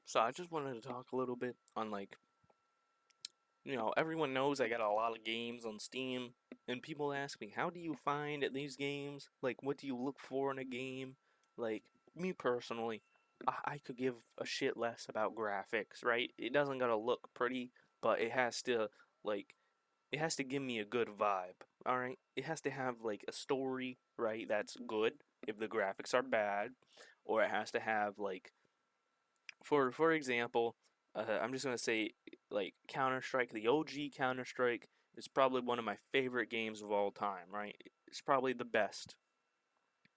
So I just wanted to talk a little bit on everyone knows I got a lot of games on Steam, and people ask me, how do you find these games? Like, what do you look for in a game? Like, me personally, I could give a shit less about graphics, right? It doesn't gotta look pretty, but like, it has to give me a good vibe, alright? It has to have, like, a story, right, that's good if the graphics are bad, or it has to have, like, for example, I'm just gonna say like Counter Strike, the OG Counter Strike is probably one of my favorite games of all time. Right? It's probably the best,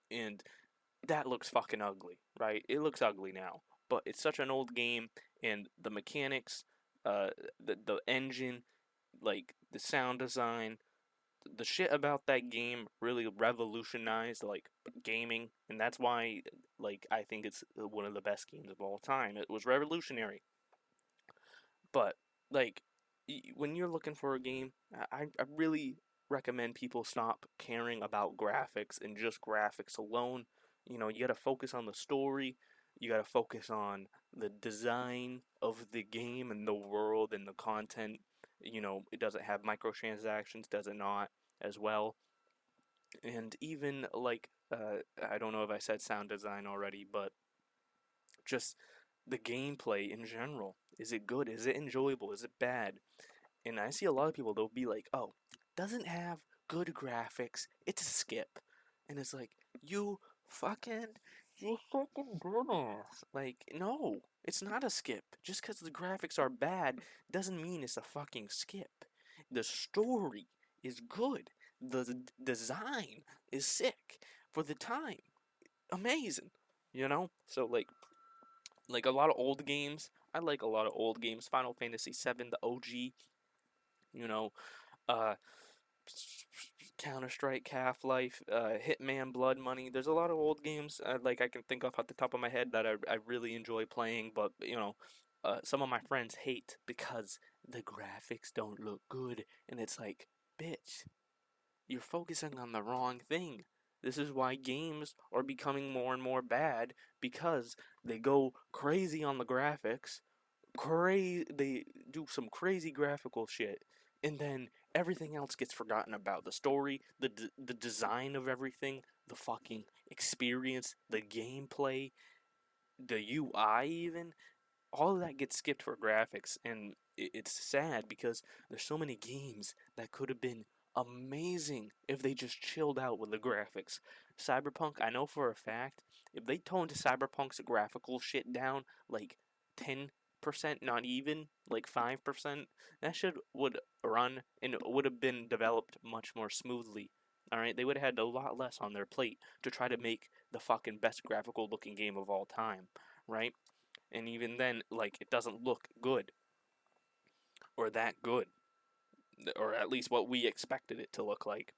and that looks fucking ugly. Right? It looks ugly now, but it's such an old game, and the mechanics, uh, the engine, like the sound design, the shit about that game really revolutionized like gaming, and that's why like I think it's one of the best games of all time. It was revolutionary. But like when you're looking for a game, I really recommend people stop caring about graphics and just graphics alone. You got to focus on the story. You got to focus on the design of the game and the world and the content. It doesn't have microtransactions, does it not, as well? And even like I don't know if I said sound design already, but just the gameplay in general. Is it good? Is it enjoyable? Is it bad? And I see a lot of people, they'll be like, oh, doesn't have good graphics. It's a skip. And it's like, you fucking dumbass. Like, no, it's not a skip. Just because the graphics are bad doesn't mean it's a fucking skip. The story is good. The design is sick for the time. Amazing. So like a lot of old games. I like a lot of old games. Final Fantasy VII, the OG. You know, uh, Counter Strike, Half Life, Hitman, Blood Money. There's a lot of old games like I can think of at the top of my head that I really enjoy playing. But some of my friends hate because the graphics don't look good, and it's like, bitch, you're focusing on the wrong thing. This is why games are becoming more and more bad because they go crazy on the graphics, they do some crazy graphical shit, and then everything else gets forgotten about. The story, the design of everything, the fucking experience, the gameplay, the UI even, all of that gets skipped for graphics, and it's sad because there's so many games that could have been amazing if they just chilled out with the graphics. Cyberpunk, I know for a fact, if they toned Cyberpunk's graphical shit down like 10%, not even like 5%, that shit would run and it would have been developed much more smoothly. Alright, they would have had a lot less on their plate to try to make the fucking best graphical looking game of all time, right? And even then, like, it doesn't look good or that good, or at least what we expected it to look like.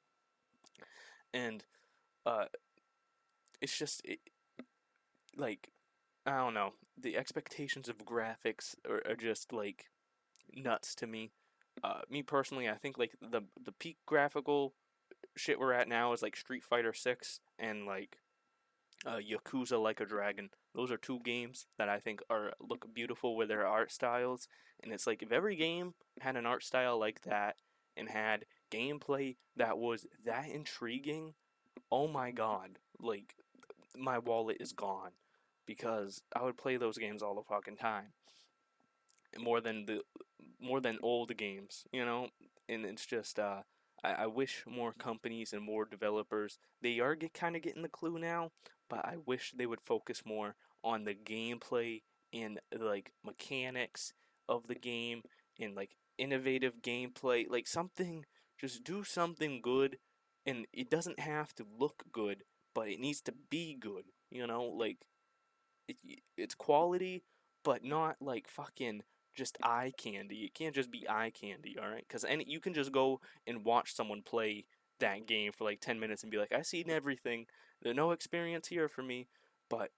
And uh, it's just like, I don't know, the expectations of graphics are just like nuts to me. Me personally, I think like the peak graphical shit we're at now is like Street Fighter 6 and like Yakuza Like a Dragon. Those are two games that I think are look beautiful with their art styles, and it's like if every game had an art style like that and had gameplay that was that intriguing, oh my god, like my wallet is gone because I would play those games all the fucking time, more than the more than old games. And it's just I wish more companies and more developers they are kind of getting the clue now, but I wish they would focus more on the gameplay and like mechanics of the game and like innovative gameplay, like something. Just do something good, and it doesn't have to look good, but it needs to be good. Like it's quality, but not like fucking just eye candy. It can't just be eye candy, all right? Because you can just go and watch someone play that game for like 10 minutes and be like, I seen everything. There's no experience here for me, but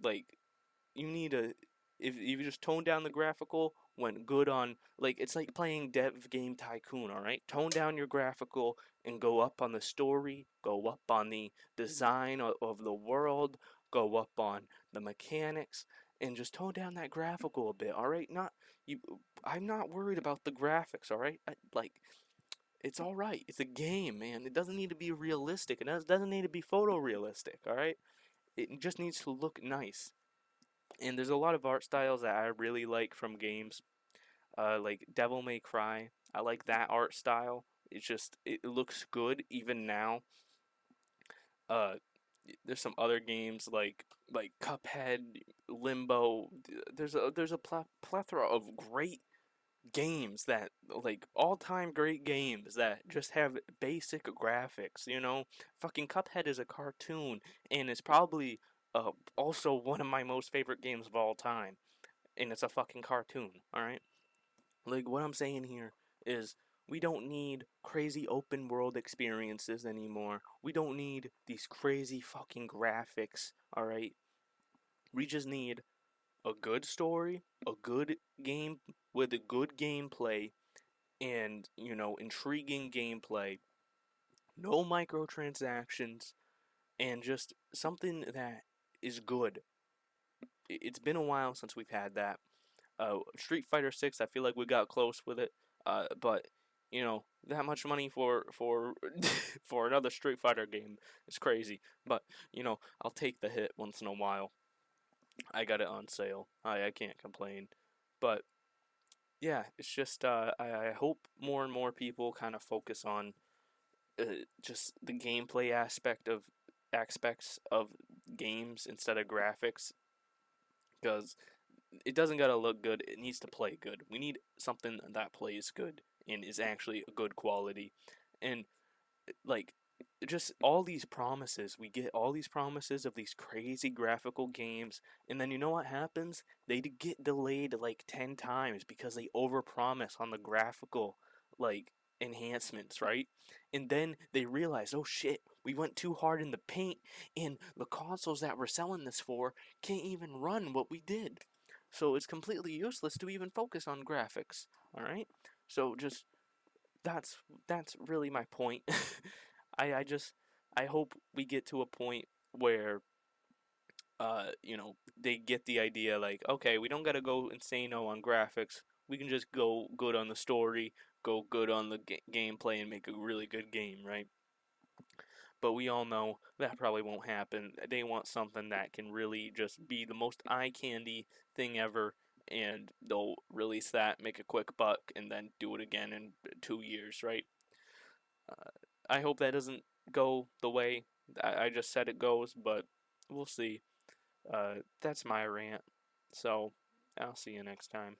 like you need a if you just tone down the graphical when good on like it's like playing Dev Game Tycoon, all right? Tone down your graphical and go up on the story, go up on the design of the world, go up on the mechanics, and just tone down that graphical a bit, all right? Not you. I'm not worried about the graphics, all right? Like, it's all right. It's a game, man. It doesn't need to be realistic. Doesn't need to be photorealistic, all right? It just needs to look nice. And there's a lot of art styles that I really like from games, like Devil May Cry. I like that art style. It looks good even now. Uh, there's some other games like Cuphead, Limbo. There's a plethora of great games that like all-time great games that just have basic graphics, you know? Fucking Cuphead is a cartoon and it's probably also one of my most favorite games of all time, and it's a fucking cartoon, all right? Like what I'm saying here is we don't need crazy open world experiences anymore. We don't need these crazy fucking graphics, all right? We just need a good story, a good game with a good gameplay, and intriguing gameplay, no microtransactions, and just something that is good. It's been a while since we've had that. Street Fighter 6, I feel like we got close with it, but that much money for for another Street Fighter game is crazy. But I'll take the hit once in a while. I got it on sale. I can't complain. But yeah, it's just I hope more and more people kind of focus on just the gameplay aspects of games instead of graphics, because it doesn't gotta look good. It needs to play good. We need something that plays good and is actually a good quality. And like just all these promises, we get all these promises of these crazy graphical games, and then you know what happens? They get delayed like 10 times because they overpromise on the graphical like enhancements, right? And then they realize, oh shit, we went too hard in the paint, and the consoles that we're selling this for can't even run what we did. So it's completely useless to even focus on graphics, all right? So just that's that's really my point. I just I hope we get to a point where they get the idea, like, okay, we don't gotta go insano on graphics. We can just go good on the story, go good on the gameplay, and make a really good game, right? But we all know that probably won't happen. They want something that can really just be the most eye candy thing ever, and they'll release that, make a quick buck, and then do it again in 2 years, right? Uh, I hope that doesn't go the way I just said it goes, but we'll see. That's my rant. So I'll see you next time.